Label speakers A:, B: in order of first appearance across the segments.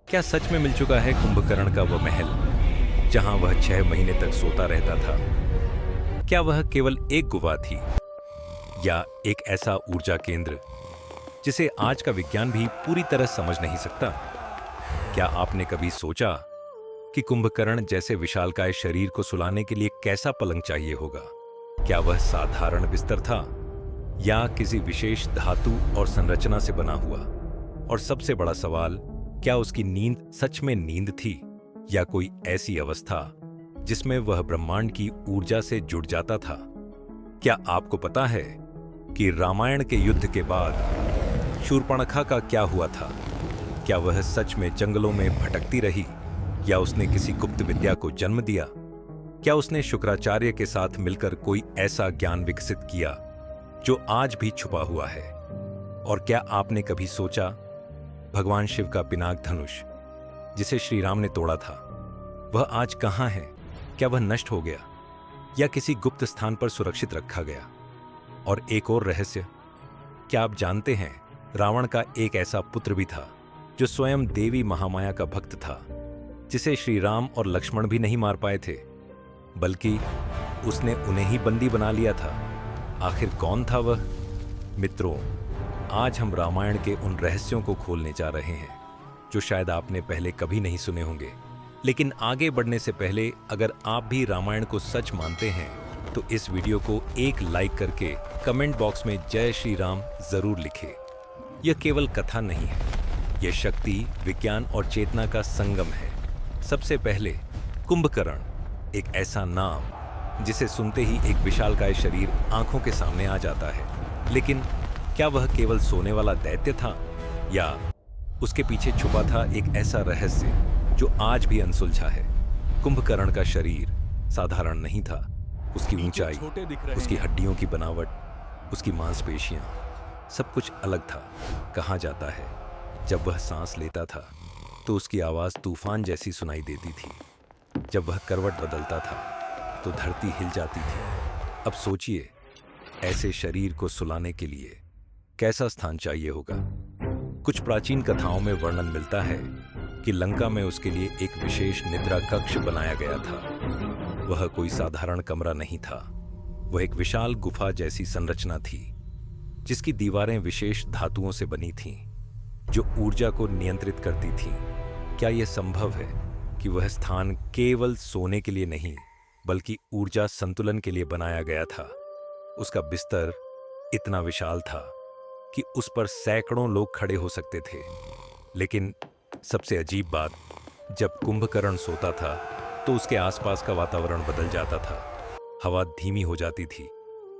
A: क्या सच में मिल चुका है कुंभकर्ण का वह महल जहां वह 6 महीने तक सोता रहता था? क्या वह केवल एक गुफा थी या एक ऐसा ऊर्जा केंद्र जिसे आज का विज्ञान भी पूरी तरह समझ नहीं सकता? क्या आपने कभी सोचा कि कुंभकर्ण जैसे विशालकाय शरीर को सुलाने के लिए कैसा पलंग चाहिए होगा? क्या वह साधारण बिस्तर था या किसी विशेष धातु और संरचना से बना हुआ? और सबसे बड़ा सवाल, क्या उसकी नींद सच में नींद थी या कोई ऐसी अवस्था जिसमें वह ब्रह्मांड की ऊर्जा से जुड़ जाता था? क्या आपको पता है कि रामायण के युद्ध के बाद शूर्पणखा का क्या हुआ था? क्या वह सच में जंगलों में भटकती रही या उसने किसी गुप्त विद्या को जन्म दिया? क्या उसने शुक्राचार्य के साथ मिलकर कोई ऐसा ज्ञान विकसित किया जो आज भी छुपा हुआ है? और क्या आपने कभी सोचा, भगवान शिव का पिनाक धनुष जिसे श्री राम ने तोड़ा था, वह आज कहां है? क्या वह नष्ट हो गया या किसी गुप्त स्थान पर सुरक्षित रखा गया? और एक और रहस्य, क्या आप जानते हैं रावण का एक ऐसा पुत्र भी था जो स्वयं देवी महामाया का भक्त था, जिसे श्री राम और लक्ष्मण भी नहीं मार पाए थे, बल्कि उसने उन्हें ही बंदी बना लिया था? आखिर कौन था वह? मित्रों, आज हम रामायण के उन रहस्यों को खोलने जा रहे हैं जो शायद आपने पहले कभी नहीं सुने होंगे। लेकिन आगे बढ़ने से पहले, अगर आप भी रामायण को सच मानते हैं तो इस वीडियो को एक लाइक करके कमेंट बॉक्स में जय श्री राम जरूर लिखें। यह केवल कथा नहीं है, यह शक्ति, विज्ञान और चेतना का संगम है। सबसे पहले, कुंभकर्ण, एक ऐसा नाम जिसे सुनते ही एक विशालकाय शरीर आंखों के सामने आ जाता है। लेकिन क्या वह केवल सोने वाला दैत्य था या उसके पीछे छुपा था एक ऐसा रहस्य जो आज भी अनसुलझा है? कुंभकर्ण का शरीर साधारण नहीं था। उसकी ऊंचाई, उसकी हड्डियों की बनावट, उसकी मांसपेशियां, सब कुछ अलग था। कहा जाता है जब वह सांस लेता था तो उसकी आवाज तूफान जैसी सुनाई देती थी। जब वह करवट बदलता था तो धरती हिल जाती थी। अब सोचिए, ऐसे शरीर को सुलाने के लिए कैसा स्थान चाहिए होगा? कुछ प्राचीन कथाओं में वर्णन मिलता है कि लंका में उसके लिए एक विशेष निद्रा कक्ष बनाया गया था। वह कोई साधारण कमरा नहीं था, वह एक विशाल गुफा जैसी संरचना थी जिसकी दीवारें विशेष धातुओं से बनी थीं जो ऊर्जा को नियंत्रित करती थीं। क्या यह संभव है कि वह स्थान केवल सोने के लिए नहीं बल्कि ऊर्जा संतुलन के लिए बनाया गया था? उसका बिस्तर इतना विशाल था कि उस पर सैकड़ों लोग खड़े हो सकते थे। लेकिन सबसे अजीब बात, जब कुंभकर्ण सोता था तो उसके आसपास का वातावरण बदल जाता था। हवा धीमी हो जाती थी,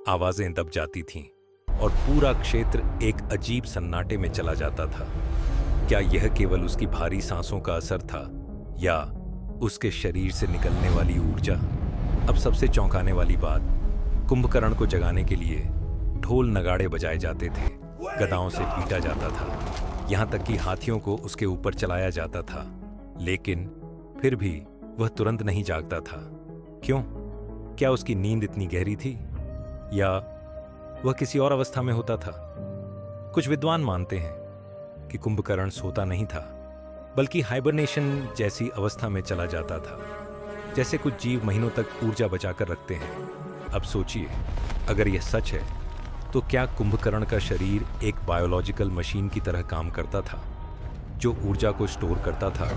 A: आवाजें दब जाती थीं और पूरा क्षेत्र एक अजीब सन्नाटे में चला जाता था। क्या यह केवल उसकी भारी सांसों का असर था या उसके शरीर से निकलने वाली ऊर्जा? अब सबसे चौंकाने वाली बात, कुंभकर्ण को जगाने के लिए ढोल नगाड़े बजाए जाते थे, गदाओं से पीटा जाता था, यहां तक कि हाथियों को उसके ऊपर चलाया जाता था। लेकिन फिर भी वह तुरंत नहीं जागता था। क्यों? क्या उसकी नींद इतनी गहरी थी या वह किसी और अवस्था में होता था? कुछ विद्वान मानते हैं कि कुंभकर्ण सोता नहीं था बल्कि हाइबरनेशन जैसी अवस्था में चला जाता था, जैसे कुछ जीव महीनों तक ऊर्जा बचाकर रखते हैं। अब सोचिए, अगर यह सच है तो क्या कुंभकर्ण का शरीर एक बायोलॉजिकल मशीन की तरह काम करता था जो ऊर्जा को स्टोर करता था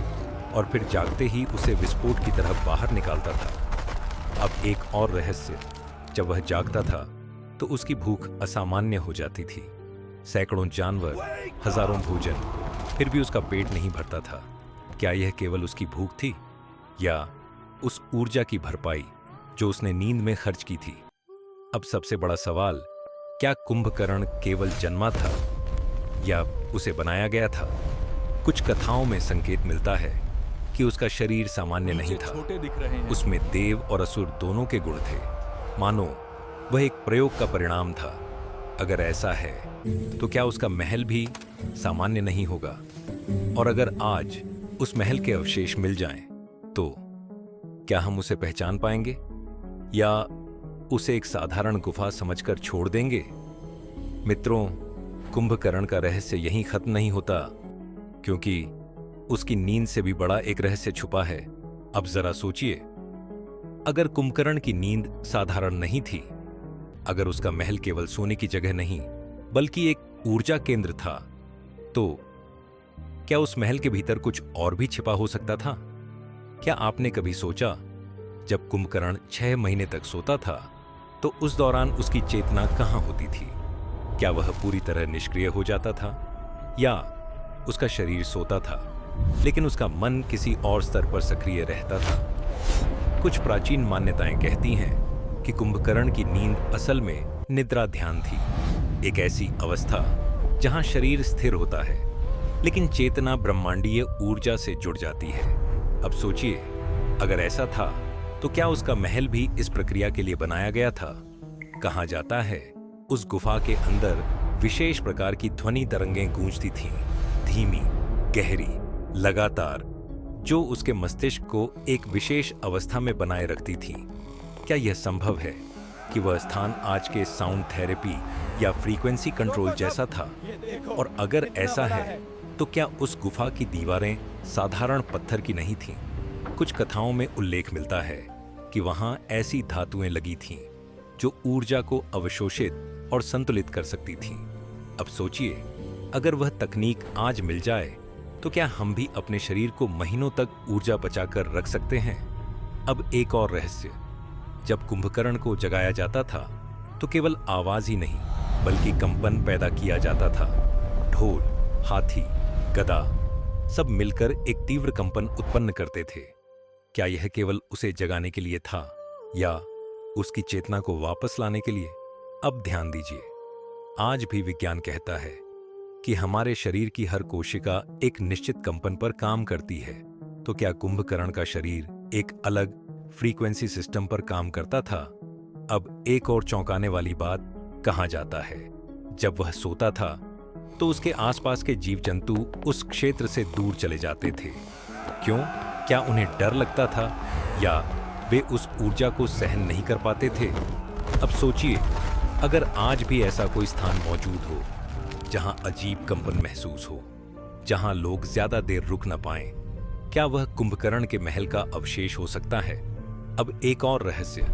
A: और फिर जागते ही उसे विस्फोट की तरह बाहर निकालता था? अब एक और रहस्य, जब वह जागता था तो उसकी भूख असामान्य हो जाती थी। सैकड़ों जानवर, हजारों भोजन, फिर भी उसका पेट नहीं भरता था। क्या यह केवल उसकी भूख थी या उस ऊर्जा की भरपाई जो उसने नींद में खर्च की थी? अब सबसे बड़ा सवाल, क्या कुंभकर्ण केवल जन्मा था या उसे बनाया गया था? कुछ कथाओं में संकेत मिलता है कि उसका शरीर सामान्य नहीं था, उसमें देव और असुर दोनों के गुण थे। मानो वह एक प्रयोग का परिणाम था। अगर ऐसा है तो क्या उसका महल भी सामान्य नहीं होगा? और अगर आज उस महल के अवशेष मिल जाएं, तो क्या हम उसे पहचान पाएंगे या उसे एक साधारण गुफा समझकर छोड़ देंगे? मित्रों, कुंभकर्ण का रहस्य यहीं खत्म नहीं होता, क्योंकि उसकी नींद से भी बड़ा एक रहस्य छुपा है। अब जरा सोचिए, अगर कुंभकर्ण की नींद साधारण नहीं थी, अगर उसका महल केवल सोने की जगह नहीं बल्कि एक ऊर्जा केंद्र था, तो क्या उस महल के भीतर कुछ और भी छिपा हो सकता था? क्या आपने कभी सोचा, जब कुंभकर्ण 6 महीने तक सोता था तो उस दौरान उसकी चेतना कहां होती थी? क्या वह पूरी तरह निष्क्रिय हो जाता था, या उसका शरीर सोता था लेकिन उसका मन किसी और स्तर पर सक्रिय रहता था? कुछ प्राचीन मान्यताएं कहती हैं कि कुंभकर्ण की नींद असल में निद्रा ध्यान थी, एक ऐसी अवस्था जहां शरीर स्थिर होता है लेकिन चेतना ब्रह्मांडीय ऊर्जा से जुड़ जाती है। अब सोचिए, अगर ऐसा था तो क्या उसका महल भी इस प्रक्रिया के लिए बनाया गया था? कहा जाता है उस गुफा के अंदर विशेष प्रकार की ध्वनि तरंगें गूंजती थीं, धीमी, गहरी, लगातार, जो उसके मस्तिष्क को एक विशेष अवस्था में बनाए रखती थीं। क्या यह संभव है कि वह स्थान आज के साउंड थेरेपी या फ्रीक्वेंसी कंट्रोल जैसा था? और अगर ऐसा है तो क्या उस गुफा की दीवारें साधारण पत्थर की नहीं थीं? कुछ कथाओं में उल्लेख मिलता है कि वहां ऐसी धातुएं लगी थीं जो ऊर्जा को अवशोषित और संतुलित कर सकती थीं। अब सोचिए, अगर वह तकनीक आज मिल जाए तो क्या हम भी अपने शरीर को महीनों तक ऊर्जा बचाकर रख सकते हैं? अब एक और रहस्य, जब कुंभकर्ण को जगाया जाता था तो केवल आवाज ही नहीं बल्कि कंपन पैदा किया जाता था। ढोल, हाथी, गदा सब मिलकर एक तीव्र कंपन उत्पन्न करते थे। क्या यह केवल उसे जगाने के लिए था या उसकी चेतना को वापस लाने के लिए? अब ध्यान दीजिए, आज भी विज्ञान कहता है कि हमारे शरीर की हर कोशिका एक निश्चित कंपन पर काम करती है। तो क्या कुंभकर्ण का शरीर एक अलग फ्रीक्वेंसी सिस्टम पर काम करता था? अब एक और चौंकाने वाली बात, कहा जाता है जब वह सोता था तो उसके आसपास के जीव जंतु उस क्षेत्र से दूर चले जाते थे। क्यों? क्या उन्हें डर लगता था या वे उस ऊर्जा को सहन नहीं कर पाते थे? अब सोचिए, अगर आज भी ऐसा कोई स्थान मौजूद हो जहां अजीब कंपन महसूस हो, जहां लोग ज्यादा देर रुक न पाएं, क्या वह कुंभकर्ण के महल का अवशेष हो सकता है? अब एक और रहस्य,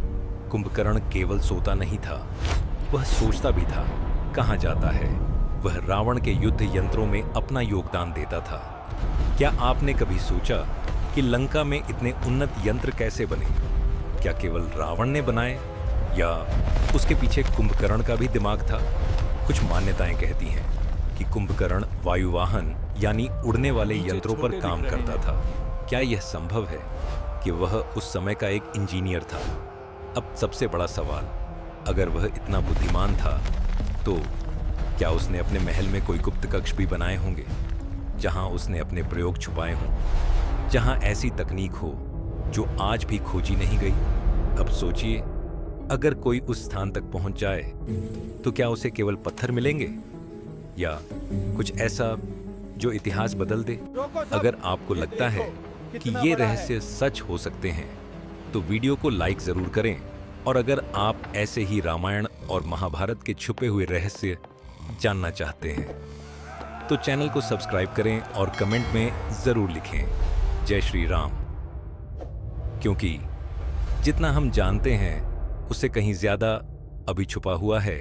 A: कुंभकर्ण केवल सोता नहीं था, वह सोचता भी था। कहा जाता है वह रावण के युद्ध यंत्रों में अपना योगदान देता था। क्या आपने कभी सोचा कि लंका में इतने उन्नत यंत्र कैसे बने? क्या केवल रावण ने बनाए या उसके पीछे कुंभकर्ण का भी दिमाग था? कुछ मान्यताएं कहती हैं कि कुंभकर्ण वायुवाहन यानी उड़ने वाले यंत्रों पर काम करता था। क्या यह संभव है कि वह उस समय का एक इंजीनियर था? अब सबसे बड़ा सवाल, अगर वह इतना बुद्धिमान था तो क्या उसने अपने महल में कोई गुप्त कक्ष भी बनाए होंगे जहां उसने अपने प्रयोग छुपाए हों, जहां ऐसी तकनीक हो जो आज भी खोजी नहीं गई? अब सोचिए, अगर कोई उस स्थान तक पहुंच जाए तो क्या उसे केवल पत्थर मिलेंगे या कुछ ऐसा जो इतिहास बदल दे? अगर आपको लगता है कि ये रहस्य सच हो सकते हैं तो वीडियो को लाइक जरूर करें, और अगर आप ऐसे ही रामायण और महाभारत के छुपे हुए रहस्य जानना चाहते हैं तो चैनल को सब्सक्राइब करें और कमेंट में जरूर लिखें जय श्री राम, क्योंकि जितना हम जानते हैं उससे कहीं ज्यादा अभी छुपा हुआ है।